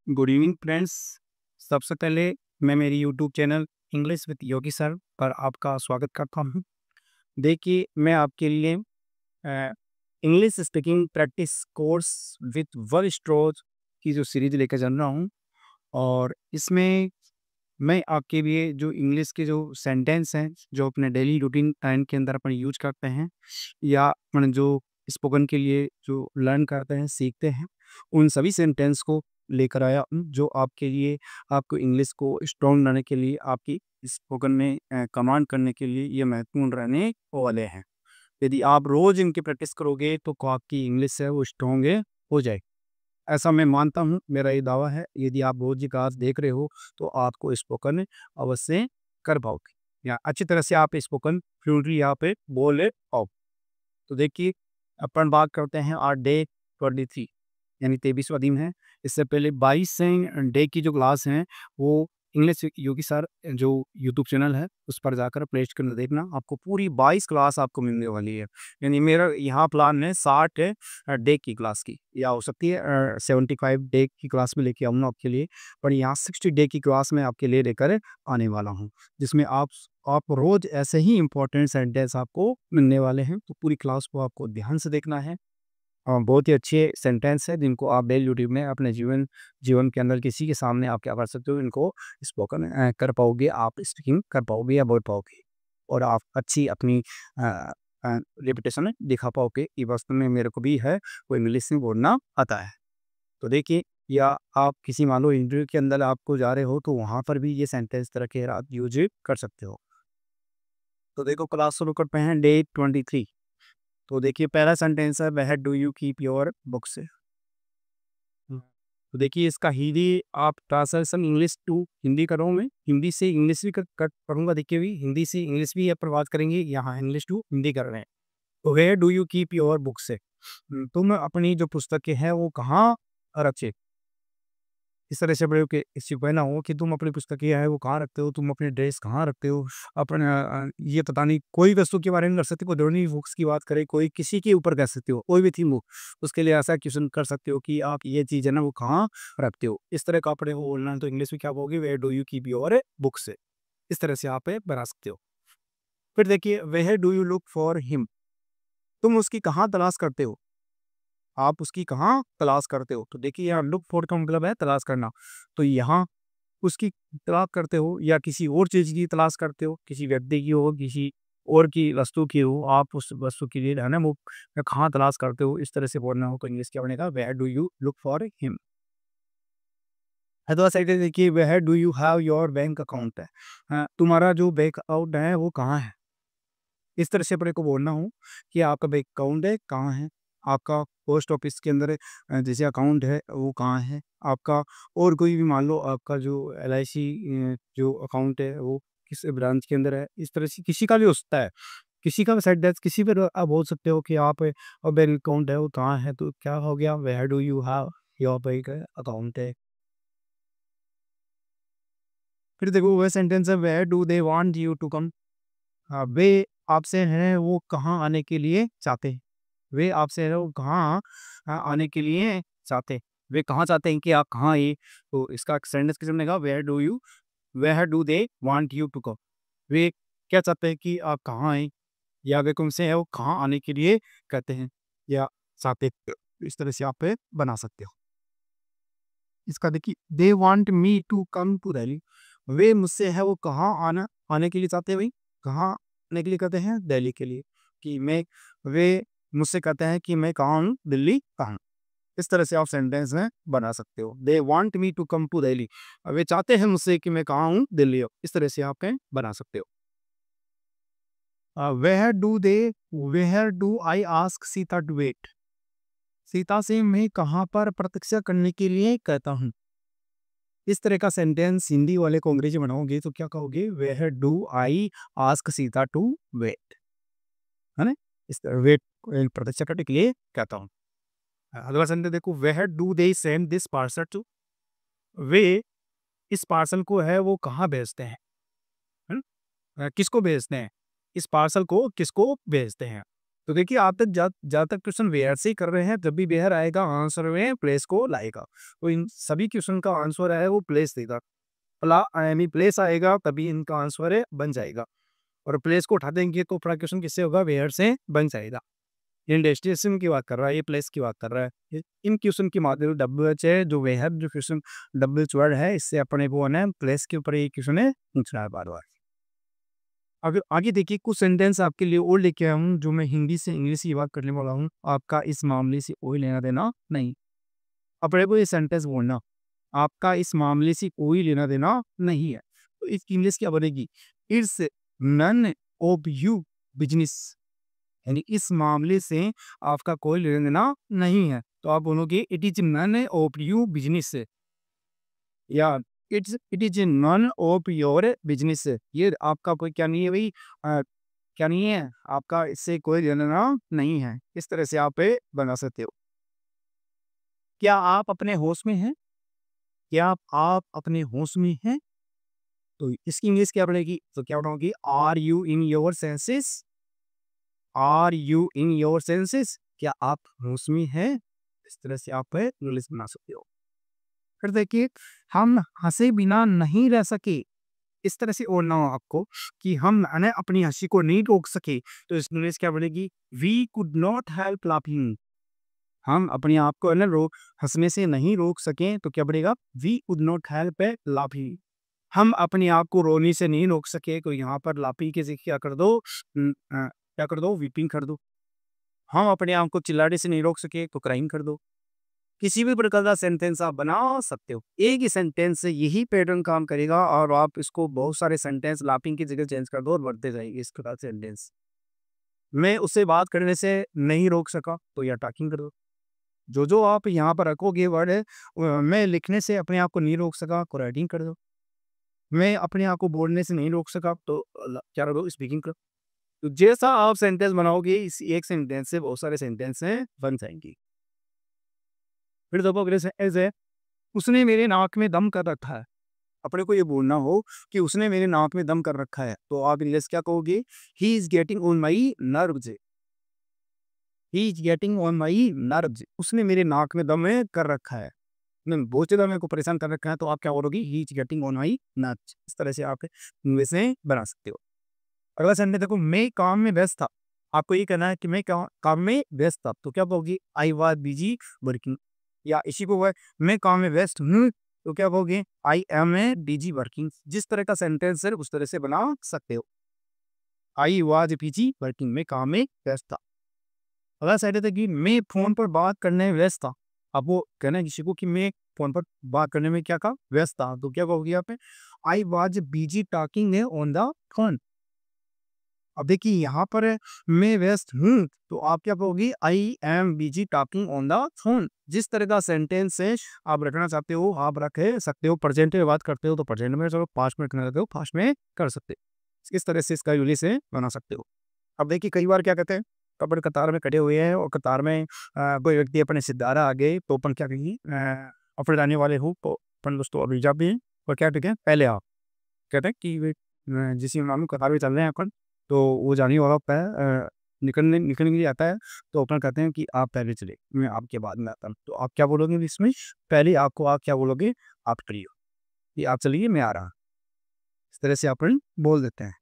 Good evening friends. सबसे पहले मैं मेरी YouTube channel English with Yogi sir पर आपका स्वागत करता हूँ। देखिए, मैं आपके लिए English speaking practice course with word strokes की जो सीरीज लेकर चल रहा हूँ। और इसमें मैं आपके लिए जो इंग्लिश के जो सेंटेंस हैं, जो अपने डेली रूटीन टाइम के अंदर अपन यूज करते हैं या अपन जो स्पोकन के लिए जो लर्न करते हैं, सीखते हैं, उन सभी सेंटेंस को लेकर आया हूँ, जो आपके लिए आपको इंग्लिश को स्ट्रॉन्ग बनाने के लिए, आपकी स्पोकन में कमांड करने के लिए ये महत्वपूर्ण रहने वाले हैं। यदि आप रोज़ इनकी प्रैक्टिस करोगे तो आपकी इंग्लिश है वो स्ट्रॉन्ग हो जाएगी। ऐसा मैं मानता हूँ, मेरा ये दावा है। यदि आप रोज़ ये क्लास देख रहे हो तो आपको स्पोकन अवश्य कर पाओगे या अच्छी तरह से आप स्पोकन फ्लुएंटली यहाँ पे बोल ले पाओ। तो देखिए, अपन बात करते हैं आज डे 23 यानी 23वां दिन है। इससे पहले 22 से डे की जो क्लास है वो इंग्लिश योगी सर जो यूट्यूब चैनल है उस पर जाकर प्लेलिस्ट के अंदर देखना, आपको पूरी 22 क्लास आपको मिलने वाली है। यानी मेरा यहाँ प्लान है 60 डे की क्लास की, या हो सकती है 75 डे की क्लास में लेके आऊँगा आपके लिए। पर यहाँ 60 डे की क्लास में आपके लिए लेकर आने वाला हूँ, जिसमें आप रोज़ ऐसे ही इम्पोर्टेंट सेंटेंस आपको मिलने वाले हैं। तो पूरी क्लास को आपको ध्यान से देखना है। बहुत ही अच्छे सेंटेंस है जिनको आप डेली रूटीन में अपने जीवन जीवन के अंदर किसी के सामने आप क्या कर सकते हो, इनको स्पोकन कर पाओगे, आप स्पीकिंग कर पाओगे या बोल पाओगे। और आप अच्छी अपनी रेपुटेशन दिखा पाओगे कि वास्तव में मेरे को भी है वो इंग्लिश में बोलना आता है। तो देखिए, या आप किसी मान लो इंटरव्यू के अंदर आपको जा रहे हो तो वहाँ पर भी ये सेंटेंस तरह के आप यूज कर सकते हो। तो देखो, क्लास शुरू करते हैं डे 23। तो देखिए, पहला सेंटेंस है, where do you keep your books. तो देखिए, इसका हिंदी आप ट्रांसलेशन इंग्लिश टू हिंदी कर रहा हूँ मैं, हिंदी से इंग्लिश भी करूँगा। देखिए, भी हिंदी से इंग्लिश भी यहाँ पर बात करेंगे, यहाँ इंग्लिश टू हिंदी कर रहे हैं। तो where do you keep your books, तुम अपनी जो पुस्तकें हैं वो कहाँ रखे। इस तरह से प्रयोग के इससे कहना हो कि तुम अपनी पुस्तकें है वो कहाँ रखते हो, तुम अपने ड्रेस कहाँ रखते हो। अपने ये पता नहीं, कोई वस्तु के बारे में कर सकते हो, कोई जरूरी बुक्स की बात करें, कोई किसी के ऊपर कह सकते हो, कोई भी थीम हो उसके लिए ऐसा क्वेश्चन कर सकते हो कि आप ये चीज़ है ना वो कहाँ रखते हो। इस तरह का अपने वो बोलना है तो इंग्लिश में क्या बोलोगे, where do you keep your books. इस तरह से आप बना सकते हो। फिर देखिए, where do you look for him, तुम उसकी कहाँ तलाश करते हो, आप उसकी कहाँ तलाश करते हो। तो देखिए, यहाँ लुक फॉर का मतलब है तलाश करना। तो यहाँ उसकी तलाश करते हो या किसी और चीज़ की तलाश करते हो, किसी व्यक्ति की हो, किसी और की वस्तु की हो, आप उस वस्तु के लिए है ना वो कहाँ तलाश करते हो, इस तरह से बोलना हो तो इंग्लिश क्या बनेगा, where do you look for him. अथवा साइड देखिए, where do you have your bank account है, तुम्हारा जो बैंक अकाउंट है वो कहाँ है। इस तरह से अपने को बोलना हो कि आपका बैंक अकाउंट है कहाँ है, आपका पोस्ट ऑफिस के अंदर जैसे अकाउंट है वो कहाँ है, आपका और कोई भी मान लो आपका जो LIC जो अकाउंट है वो किस ब्रांच के अंदर है। इस तरह से किसी का भी हो सकता है, किसी का भी साइड डेस्क किसी पर आप बोल सकते हो कि आप बैंक अकाउंट है वो कहाँ है। तो क्या हो गया, where do you have your bank account है। फिर देखो, वह सेंटेंस है, where do they want you to come, वे आपसे हैं वो कहाँ आने के लिए चाहते हैं। वे आपसे है वो कहाँ आने के लिए चाहते हैं। वे कहाँ चाहते हैं कि आप कहाँ आइए। तो इसका सेंटेंस किसने बनेगा, where do they want you to go. वे क्या चाहते हैं कि आप कहाँ आएँ, या वे तुमसे है वो कहाँ आने के लिए कहते हैं या चाहते हैं। इस तरह से आप बना सकते हो। इसका देखिए, they want me to come to Delhi, वे मुझसे है वो कहाँ आने के लिए चाहते हैं भाई, कहाँ आने के लिए कहते हैं, दिल्ली के लिए। कि मैं वे मुझसे कहते हैं कि मैं कहाँ हूँ, दिल्ली कहाँ हूँ। इस तरह से आप सेंटेंस में बना सकते हो, they want me to come to Delhi, वे चाहते हैं मुझसे कि मैं कहाँ हूँ, दिल्ली हो। इस तरह से आप बना सकते हो। Where do they where do I ask Sita to wait, Sita से मैं कहाँ पर प्रतीक्षा करने के लिए कहता हूँ। इस तरह का सेंटेंस हिंदी वाले को अंग्रेजी बनाओगे तो क्या कहोगे, where do I ask Sita to wait, है ना। इस तरह वेट प्रतीक्षा करने के लिए कहता हूँ। अगला सेंटेंस देखो, where do they send this parcel to, वे इस पार्सल को है वो कहाँ भेजते हैं, है ना? किसको भेजते हैं, इस पार्सल को किसको भेजते हैं। तो देखिए आप तक ज़्यादातर क्वेश्चन वेयर से ही कर रहे हैं, जब भी वेयर आएगा आंसर में प्लेस को लाएगा। तो इन सभी क्वेश्चन का आंसर है वो प्लेस देगा। यानी प्लेस आएगा तभी इनका आंसर है बन जाएगा, और प्लेस को उठा देंगे तो पूरा क्वेश्चन किससे होगा, वेयर से बन जाएगा। ये डेस्टिनेशन की बात कर रहा है, ये प्लेस की बात कर रहा है। इन क्वेश्चन की माध्यम डब्ल्यूएच है जो वेयर जो क्वेश्चन डब्ल्यूएच वर्ड है, इससे अपने को है प्लेस के ऊपर ये क्वेश्चन है पूछ रहा है बार बार। अगर आगे देखिए कुछ सेंटेंस आपके लिए और लेके आया हूँ जो मैं हिंदी से इंग्लिश की बात करने वाला हूँ, आपका इस मामले से कोई लेना देना नहीं। अपने को ये सेंटेंस बोलना, आपका इस मामले से कोई लेना देना नहीं है। तो इसकी इंग्लिश क्या बनेगी, it's none of you business, यानी इस मामले से आपका कोई लेना देना नहीं है। तो आप बोलोगे it is none of you business, या it is none of your business. ये आपका कोई क्या नहीं है भाई, क्या नहीं है, आपका इससे कोई लेना देना नहीं है। इस तरह से आप ये बना सकते हो। क्या आप अपने होश में हैं, क्या आप अपने होश में हैं? तो इसकी इंग्लिश क्या पड़ेगी, तो क्या बनाओगी, are you in your senses, are you in your senses, क्या आप होश में हैं? इस तरह से आप इंग्लिश बना सकते हो। फिर देखिए, हम हंसे बिना नहीं रह सके, इस तरह से बोलना हो आपको कि हम अपनी हंसी को नहीं रोक सके, तो इस इंग्लिश क्या बनेगी, we could not help laughing. हम अपने आप को हंसने से नहीं रोक सकें तो क्या बनेगा, we could not help laughing. हम अपने आप को रोने से नहीं रोक सके, तो यहाँ पर लाफी के जगह क्या कर दो, क्या कर दो, वीपिंग कर दो। हम अपने आप को चिल्लाने से नहीं रोक सके तो क्राइम कर दो। किसी भी प्रकार का सेंटेंस आप बना सकते हो, एक ही सेंटेंस से यही पैटर्न काम करेगा, और आप इसको बहुत सारे सेंटेंस लाफिंग की जगह चेंज कर दो और बढ़ते जाएंगे इस प्रकार सेंटेंस। मैं उसे बात करने से नहीं रोक सका तो या टॉकिंग कर दो। जो आप यहाँ पर रखोगे वर्ड है, मैं लिखने से अपने आप को नहीं रोक सका को राइटिंग कर दो। मैं अपने आप को बोलने से नहीं रोक सका तो क्या करो, स्पीकिंग करो। तो जैसा आप सेंटेंस बनाओगे, इस एक सेंटेंस से बहुत सारे सेंटेंस हैं बन जाएंगे। फिर देखो अगले सेंटेंस है, उसने मेरे नाक में दम कर रखा है। अपने को ये बोलना हो कि उसने मेरे नाक में दम कर रखा है, तो आप इंग्लिश क्या कहोगे, he is getting on my nerves, he is getting on my nerves. उसने मेरे नाक में दम कर रखा है, मैं बहुत ज़्यादा मेरे को परेशान कर रखा है, तो आप क्या बोलोगे, he is getting on my nerves. इस तरह से आप इंग्लिश में बना सकते हो। अगला सेंटेंस देखो, मैं काम में व्यस्त था। आपको ये कहना है कि मैं काम में व्यस्त था, तो क्या कहोगे, आई वाज बिजी वर्किंग। या इसी को है, मैं काम में व्यस्त हूँ, तो क्या कहोगे, I am a busy working. जिस तरह का सेंटेंस है उस तरह से बना सकते हो। आई वाज बिजी वर्किंग, मैं काम में व्यस्त था। अगला सेंटेंस है कि मैं फोन पर बात करने में व्यस्त था। अब वो कहना है किसी को कि मैं फोन पर बात करने में क्या कहा, व्यस्त था, तो क्या कहोगे यहाँ पे, I was busy talking on the phone. अब देखिए यहाँ पर मैं व्यस्त हूँ, तो आप क्या कहोगे, I am busy talking on the phone. जिस तरह का सेंटेंस है आप रखना चाहते हो आप रख सकते हो। प्रेजेंट में बात करते हो तो प्रेजेंट में, चलो पास्ट में करना चाहते हो पास्ट में कर सकते हो। इस तरह से इसका यूली से बना सकते हो। अब देखिए कई बार क्या कहते हैं, अपन कतार में खड़े हुए हैं और कतार में कोई व्यक्ति अपने सिद्धारा आ गए, तो अपन क्या कहेंगे, अपन जाने वाले हो तो अपन दोस्तों अभी जा भी हैं, और क्या कहते हैं, पहले आप कहते हैं कि जिस इमाम कतार में चल रहे हैं अपन, तो वो जाने वाला होता है, निकलने के लिए आता है, तो अपन कहते हैं कि आप पहले चले, मैं आपके बाद में आता हूँ। तो आप क्या बोलोगे इसमें, पहले आपको आप क्या बोलोगे, आप खड़ी हो, कि आप चलिए मैं आ रहा हूँ। इस तरह से अपन बोल देते हैं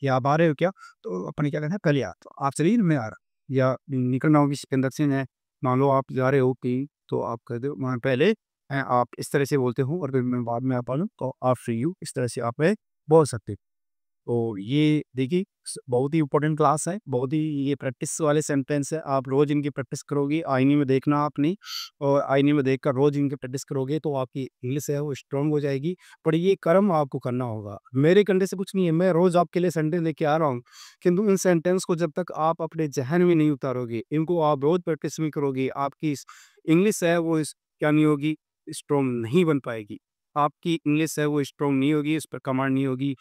कि आप आ रहे हो क्या, तो अपन क्या कहते हैं, पहले आ, तो आप चलिए मैं आ रहा हूँ। या निकलना हो किसी कंडक्शन है, मान लो आप जा रहे हो कि, तो आप कहते हो वहाँ पहले आप इस तरह से बोलते हो, और फिर मैं बाद में आ पा लूँ तो आप फ्री हो, इस तरह से आप बोल सकते हो। तो ये देखिए बहुत ही इंपॉर्टेंट क्लास है, बहुत ही ये प्रैक्टिस वाले सेंटेंस है। आप रोज़ इनकी प्रैक्टिस करोगे, आईने में देखना आपने, और आईने में देखकर रोज़ इनकी प्रैक्टिस करोगे तो आपकी इंग्लिश है वो स्ट्रांग हो जाएगी। पर ये कर्म आपको करना होगा, मेरे कंधे से कुछ नहीं है। मैं रोज़ आपके लिए सेंटेंस लेके आ रहा हूँ, किंतु इन सेंटेंस को जब तक आप अपने ज़हन में नहीं उतारोगे, इनको आप रोज़ प्रैक्टिस नहीं करोगे, आपकी इंग्लिश है वो क्या नहीं होगी, स्ट्रांग नहीं बन पाएगी। आपकी इंग्लिश है वो स्ट्रांग नहीं होगी, इस पर कमांड नहीं होगी।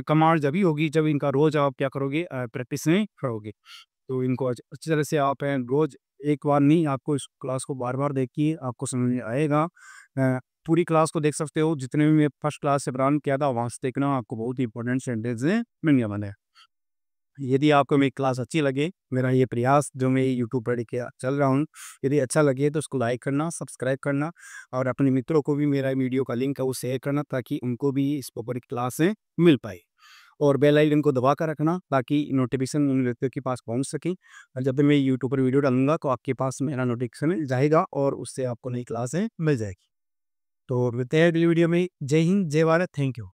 कमांड जभी होगी जब इनका रोज़ आप क्या करोगे, प्रैक्टिस में करोगे। तो इनको अच्छी तरह से आप रोज़ एक बार नहीं, आपको इस क्लास को बार-बार देखिए, आपको समझ में आएगा। पूरी क्लास को देख सकते हो, जितने भी मैं फर्स्ट क्लास से प्रारंभ किया था वहाँ से देखना, आपको बहुत ही इंपॉर्टेंट सेंटेंस मिलने वाले हैं। यदि आपको मेरी क्लास अच्छी लगे, मेरा ये प्रयास जो मैं यूट्यूब पर लेके चल रहा हूँ, यदि अच्छा लगे तो उसको लाइक करना, सब्सक्राइब करना और अपने मित्रों को भी मेरा वीडियो का लिंक है वो शेयर करना ताकि उनको भी इस प्रकार की क्लासें मिल पाए। और बेल आइकन को दबा कर रखना ताकि नोटिफिकेशन उन व्यक्तियों के पास पहुँच सके और जब भी मैं यूट्यूब पर वीडियो डालूँगा तो आपके पास मेरा नोटिफिकेशन जाएगा और उससे आपको नई क्लासें मिल जाएगी। तो मिलते हैं अगली वीडियो में। जय हिंद, जय भारत, थैंक यू।